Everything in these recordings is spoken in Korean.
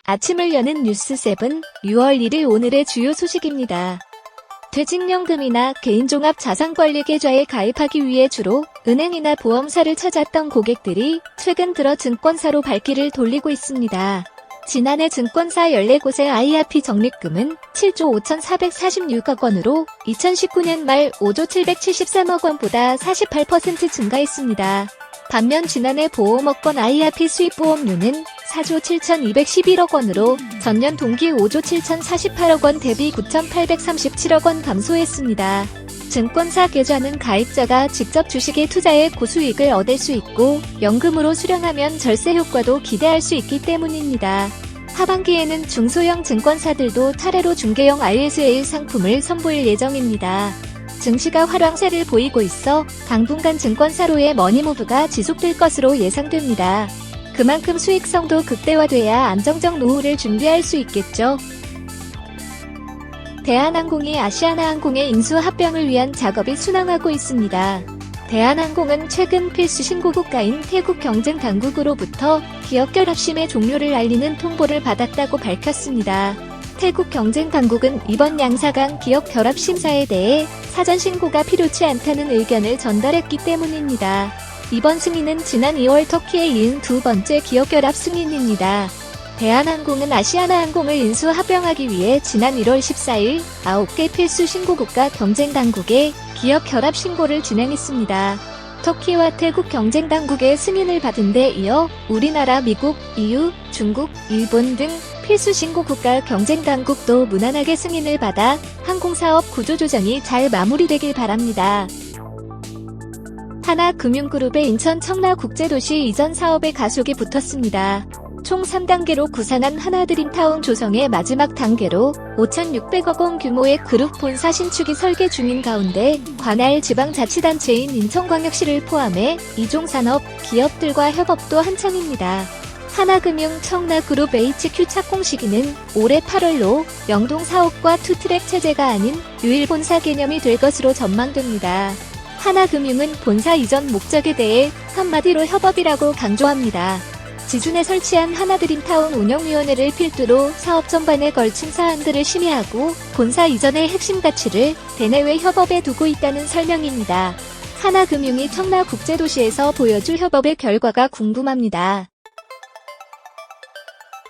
아침을 여는 뉴스7 6월 1일 오늘의 주요 소식입니다. 퇴직연금이나 개인종합자산관리 계좌에 가입하기 위해 주로 은행이나 보험사를 찾았던 고객들이 최근 들어 증권사로 발길을 돌리고 있습니다. 지난해 증권사 14곳의 IRP 적립금은 7조 5,446억 원으로 2019년 말 5조 773억 원보다 48% 증가했습니다. 반면 지난해 보험업권 IRP 수입보험료는 4조 7,211억 원으로 전년 동기 5조 7,048억 원 대비 9,837억 원 감소했습니다. 증권사 계좌는 가입자가 직접 주식에 투자해 고수익을 얻을 수 있고 연금으로 수령하면 절세 효과도 기대할 수 있기 때문입니다. 하반기에는 중소형 증권사들도 차례로 중개형 ISA 상품을 선보일 예정입니다. 증시가 활황세를 보이고 있어 당분간 증권사로의 머니무브가 지속될 것으로 예상됩니다. 그만큼 수익성도 극대화돼야 안정적 노후를 준비할 수 있겠죠. 대한항공이 아시아나항공의 인수 합병을 위한 작업이 순항하고 있습니다. 대한항공은 최근 필수 신고국가인 태국 경쟁당국으로부터 기업결합심의 종료를 알리는 통보를 받았다고 밝혔습니다. 태국 경쟁당국은 이번 양사간 기업결합심사에 대해 사전 신고가 필요치 않다는 의견을 전달했기 때문입니다. 이번 승인은 지난 2월 터키에 이은 두 번째 기업결합 승인입니다. 대한항공은 아시아나항공을 인수 합병하기 위해 지난 1월 14일 9개 필수 신고국가 경쟁당국에 기업결합 신고를 진행했습니다. 터키와 태국 경쟁당국의 승인을 받은 데 이어 우리나라, 미국, EU, 중국, 일본 등 필수 신고국가 경쟁당국도 무난하게 승인을 받아 항공사업 구조조정이 잘 마무리되길 바랍니다. 하나금융그룹의 인천 청라국제도시 이전 사업에 가속이 붙었습니다. 총 3단계로 구상한 하나드림타운 조성의 마지막 단계로 5,600억 원 규모의 그룹 본사 신축이 설계 중인 가운데 관할 지방자치단체인 인천광역시를 포함해 이종산업, 기업들과 협업도 한창입니다. 하나금융 청라그룹 HQ 착공 시기는 올해 8월로 영동 사옥과 투트랙 체제가 아닌 유일 본사 개념이 될 것으로 전망됩니다. 하나금융은 본사 이전 목적에 대해 한마디로 협업이라고 강조합니다. 지준에 설치한 하나드림타운 운영위원회를 필두로 사업 전반에 걸친 사안들을 심의하고 본사 이전의 핵심 가치를 대내외 협업에 두고 있다는 설명입니다. 하나금융이 청라국제도시에서 보여줄 협업의 결과가 궁금합니다.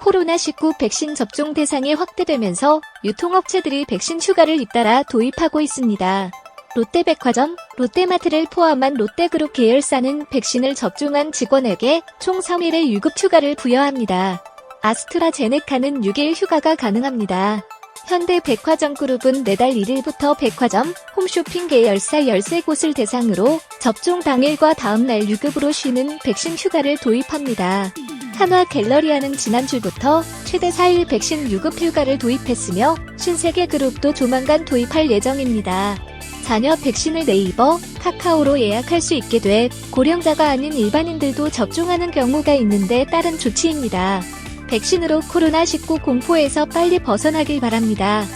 코로나19 백신 접종 대상이 확대되면서 유통업체들이 백신 휴가를 잇따라 도입하고 있습니다. 롯데백화점, 롯데마트를 포함한 롯데그룹 계열사는 백신을 접종한 직원에게 총 3일의 유급 휴가를 부여합니다. 아스트라제네카는 6일 휴가가 가능합니다. 현대백화점그룹은 내달 1일부터 백화점, 홈쇼핑 계열사 13곳을 대상으로 접종 당일과 다음날 유급으로 쉬는 백신 휴가를 도입합니다. 한화갤러리아는 지난주부터 최대 4일 백신 유급 휴가를 도입했으며 신세계 그룹도 조만간 도입할 예정입니다. 자녀 백신을 네이버, 카카오로 예약할 수 있게 돼 고령자가 아닌 일반인들도 접종하는 경우가 있는데 따른 조치입니다. 백신으로 코로나19 공포에서 빨리 벗어나길 바랍니다.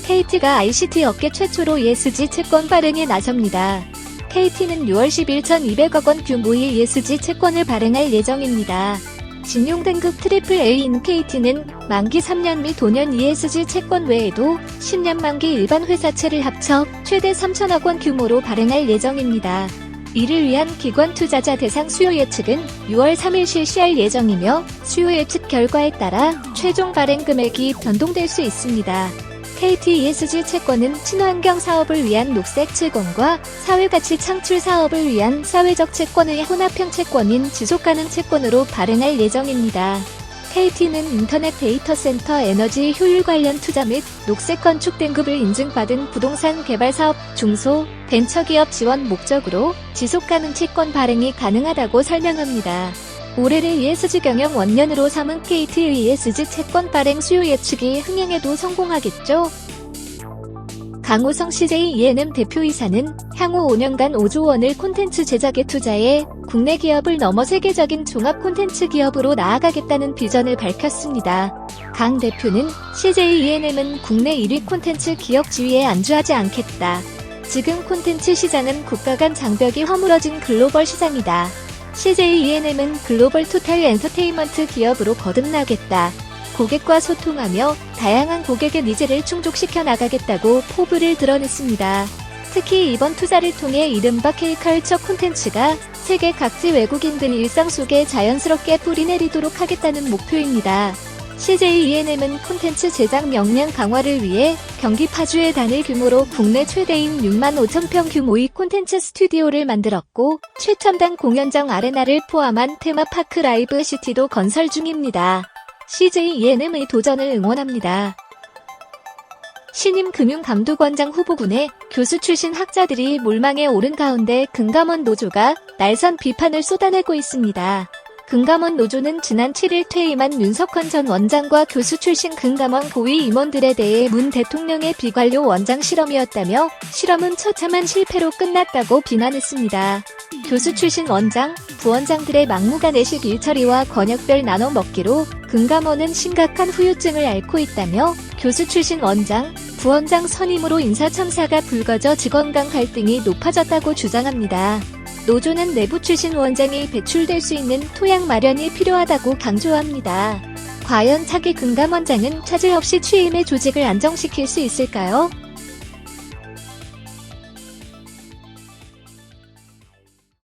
KT가 ICT 업계 최초로 ESG 채권 발행에 나섭니다. KT는 6월 10일 1,200억 원 규모의 ESG 채권을 발행할 예정입니다. 신용등급 AAA인 KT는 만기 3년 및 5년 ESG 채권 외에도 10년 만기 일반 회사채를 합쳐 최대 3,000억 원 규모로 발행할 예정입니다. 이를 위한 기관 투자자 대상 수요 예측은 6월 3일 실시할 예정이며 수요 예측 결과에 따라 최종 발행 금액이 변동될 수 있습니다. KT ESG 채권은 친환경 사업을 위한 녹색 채권과 사회가치 창출 사업을 위한 사회적 채권의 혼합형 채권인 지속가능 채권으로 발행할 예정입니다. KT는 인터넷 데이터 센터 에너지 효율 관련 투자 및 녹색 건축 등급을 인증받은 부동산 개발 사업, 중소, 벤처기업 지원 목적으로 지속가능 채권 발행이 가능하다고 설명합니다. 올해를 ESG 경영 원년으로 삼은 KT의 ESG 채권 발행 수요 예측이 흥행에도 성공하겠죠? 강호성 CJ E&M 대표이사는 향후 5년간 5조 원을 콘텐츠 제작에 투자해 국내 기업을 넘어 세계적인 종합 콘텐츠 기업으로 나아가겠다는 비전을 밝혔습니다. 강 대표는 CJ E&M은 국내 1위 콘텐츠 기업 지위에 안주하지 않겠다. 지금 콘텐츠 시장은 국가 간 장벽이 허물어진 글로벌 시장이다. CJ ENM은 글로벌 토탈 엔터테인먼트 기업으로 거듭나겠다. 고객과 소통하며 다양한 고객의 니즈를 충족시켜 나가겠다고 포부를 드러냈습니다. 특히 이번 투자를 통해 이른바 K컬처 콘텐츠가 세계 각지 외국인들 일상 속에 자연스럽게 뿌리내리도록 하겠다는 목표입니다. CJ ENM은 콘텐츠 제작 역량 강화를 위해 경기 파주의 단일 규모로 국내 최대인 6만 5천 평 규모의 콘텐츠 스튜디오를 만들었고 최첨단 공연장 아레나를 포함한 테마파크 라이브 시티도 건설 중입니다. CJ ENM의 도전을 응원합니다. 신임 금융감독원장 후보군에 교수 출신 학자들이 몰망에 오른 가운데 금감원 노조가 날선 비판을 쏟아내고 있습니다. 금감원 노조는 지난 7일 퇴임한 윤석헌 전 원장과 교수 출신 금감원 고위 임원들에 대해 문 대통령의 비관료 원장 실험이었다며 실험은 처참한 실패로 끝났다고 비난했습니다. 교수 출신 원장, 부원장들의 막무가내식 일처리와 권역별 나눠 먹기로 금감원은 심각한 후유증을 앓고 있다며 교수 출신 원장, 부원장 선임으로 인사청사가 불거져 직원 간 갈등이 높아졌다고 주장합니다. 노조는 내부 출신 원장이 배출될 수 있는 토양 마련이 필요하다고 강조합니다. 과연 차기 금감원장은 차질 없이 취임해 조직을 안정시킬 수 있을까요?